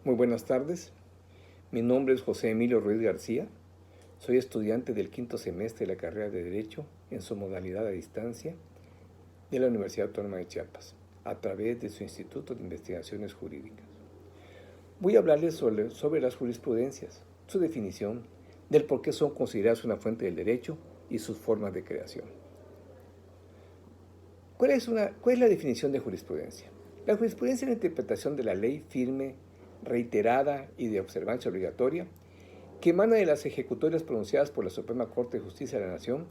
Muy buenas tardes, mi nombre es José Emilio Ruiz García, soy estudiante del quinto semestre de la carrera de Derecho en su modalidad a distancia de la Universidad Autónoma de Chiapas, a través de su Instituto de Investigaciones Jurídicas. Voy a hablarles sobre las jurisprudencias, su definición, del por qué son consideradas una fuente del derecho y sus formas de creación. ¿Cuál es la definición de jurisprudencia? La jurisprudencia es la interpretación de la ley firme, reiterada y de observancia obligatoria que emana de las ejecutorias pronunciadas por la Suprema Corte de Justicia de la Nación,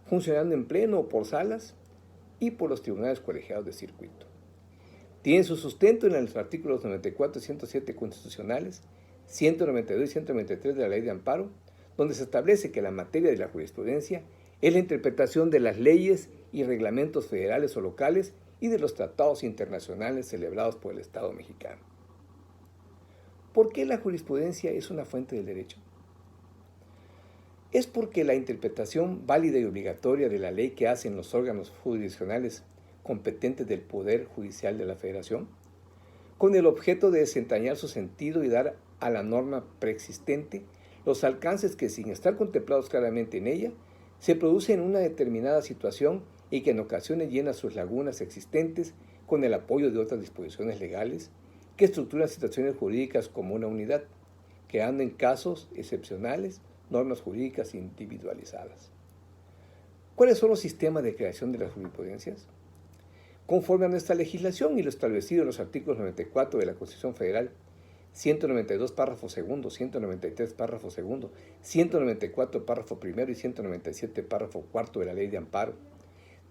funcionando en pleno por salas y por los tribunales colegiados de circuito. Tiene su sustento en los artículos 94 y 107 constitucionales, 192 y 193 de la Ley de Amparo, donde se establece que la materia de la jurisprudencia es la interpretación de las leyes y reglamentos federales o locales y de los tratados internacionales celebrados por el Estado mexicano. ¿Por qué la jurisprudencia es una fuente del derecho? Es porque la interpretación válida y obligatoria de la ley que hacen los órganos jurisdiccionales competentes del Poder Judicial de la Federación, con el objeto de desentrañar su sentido y dar a la norma preexistente los alcances que, sin estar contemplados claramente en ella, se producen en una determinada situación y que en ocasiones llena sus lagunas existentes con el apoyo de otras disposiciones legales que estructuran situaciones jurídicas como una unidad, creando en casos excepcionales normas jurídicas individualizadas. ¿Cuáles son los sistemas de creación de las jurisprudencias? Conforme a nuestra legislación y lo establecido en los artículos 94 de la Constitución Federal, 192 párrafo segundo, 193 párrafo segundo, 194 párrafo primero y 197 párrafo cuarto de la Ley de Amparo,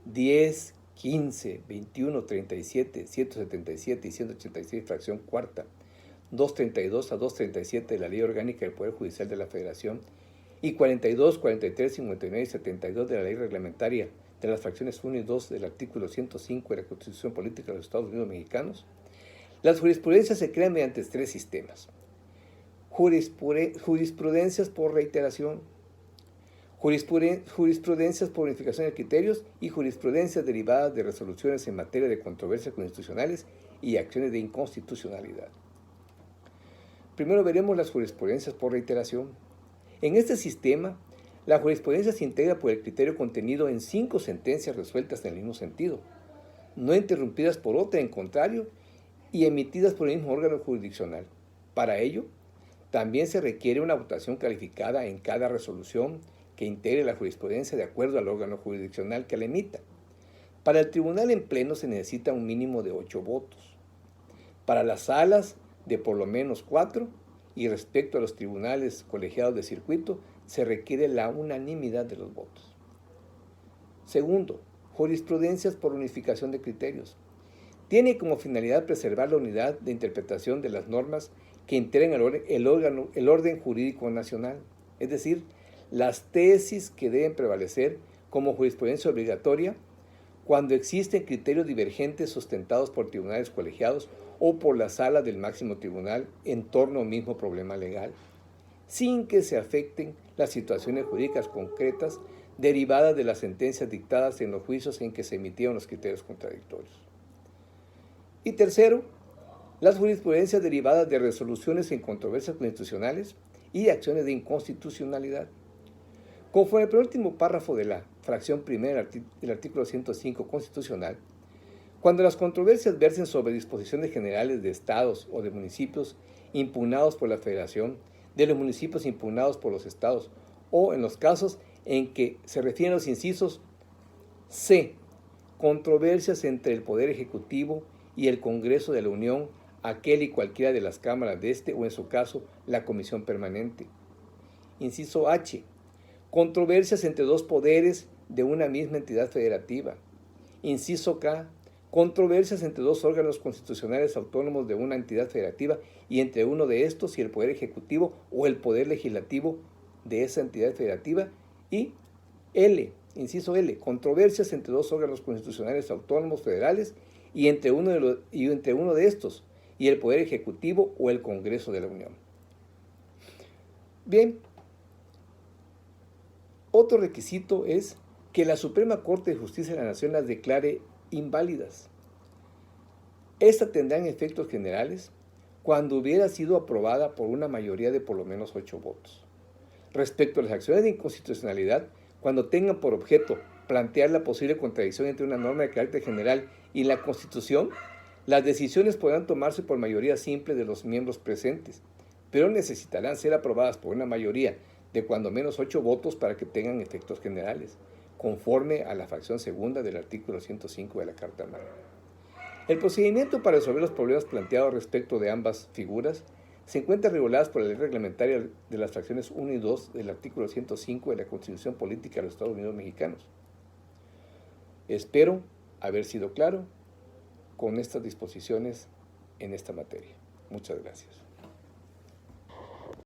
10, 15, 21, 37, 177 y 186 fracción cuarta, 232 a 237 de la Ley Orgánica del Poder Judicial de la Federación y 42, 43, 59 y 72 de la Ley Reglamentaria de las fracciones 1 y 2 del artículo 105 de la Constitución Política de los Estados Unidos Mexicanos, las jurisprudencias se crean mediante tres sistemas: jurisprudencias por reiteración, jurisprudencias por unificación de criterios y jurisprudencias derivadas de resoluciones en materia de controversias constitucionales y acciones de inconstitucionalidad. Primero veremos las jurisprudencias por reiteración. En este sistema, la jurisprudencia se integra por el criterio contenido en 5 sentencias resueltas en el mismo sentido, no interrumpidas por otra en contrario y emitidas por el mismo órgano jurisdiccional. Para ello, también se requiere una votación calificada en cada resolución que integre la jurisprudencia de acuerdo al órgano jurisdiccional que la emita. Para el tribunal en pleno se necesita un mínimo de 8 votos. Para las salas, de por lo menos 4, y respecto a los tribunales colegiados de circuito, se requiere la unanimidad de los votos. Segundo, jurisprudencias por unificación de criterios. Tiene como finalidad preservar la unidad de interpretación de las normas que integran el orden jurídico nacional, es decir, las tesis que deben prevalecer como jurisprudencia obligatoria cuando existen criterios divergentes sustentados por tribunales colegiados o por la sala del máximo tribunal en torno a un mismo problema legal, sin que se afecten las situaciones jurídicas concretas derivadas de las sentencias dictadas en los juicios en que se emitieron los criterios contradictorios. Y tercero, las jurisprudencias derivadas de resoluciones en controversias constitucionales y acciones de inconstitucionalidad. Conforme al penúltimo párrafo de la fracción primera del artículo 105 constitucional, cuando las controversias versen sobre disposiciones generales de estados o de municipios impugnados por la Federación, de los municipios impugnados por los estados, o en los casos en que se refieren los incisos C, controversias entre el Poder Ejecutivo y el Congreso de la Unión, aquel y cualquiera de las cámaras de este, o en su caso, la Comisión Permanente. Inciso H, controversias entre dos poderes de una misma entidad federativa. Inciso K, controversias entre dos órganos constitucionales autónomos de una entidad federativa y entre uno de estos y el Poder Ejecutivo o el Poder Legislativo de esa entidad federativa. Y L, inciso L, controversias entre dos órganos constitucionales autónomos federales y entre uno de estos y el Poder Ejecutivo o el Congreso de la Unión. Bien, otro requisito es que la Suprema Corte de Justicia de la Nación las declare inválidas. Estas tendrán efectos generales cuando hubiera sido aprobada por una mayoría de por lo menos 8 votos. Respecto a las acciones de inconstitucionalidad, cuando tengan por objeto plantear la posible contradicción entre una norma de carácter general y la Constitución, las decisiones podrán tomarse por mayoría simple de los miembros presentes, pero necesitarán ser aprobadas por una mayoría de cuando menos 8 votos para que tengan efectos generales, conforme a la fracción segunda del artículo 105 de la Carta Magna. El procedimiento para resolver los problemas planteados respecto de ambas figuras se encuentra reguladas por la ley reglamentaria de las fracciones 1 y 2 del artículo 105 de la Constitución Política de los Estados Unidos Mexicanos. Espero haber sido claro con estas disposiciones en esta materia. Muchas gracias.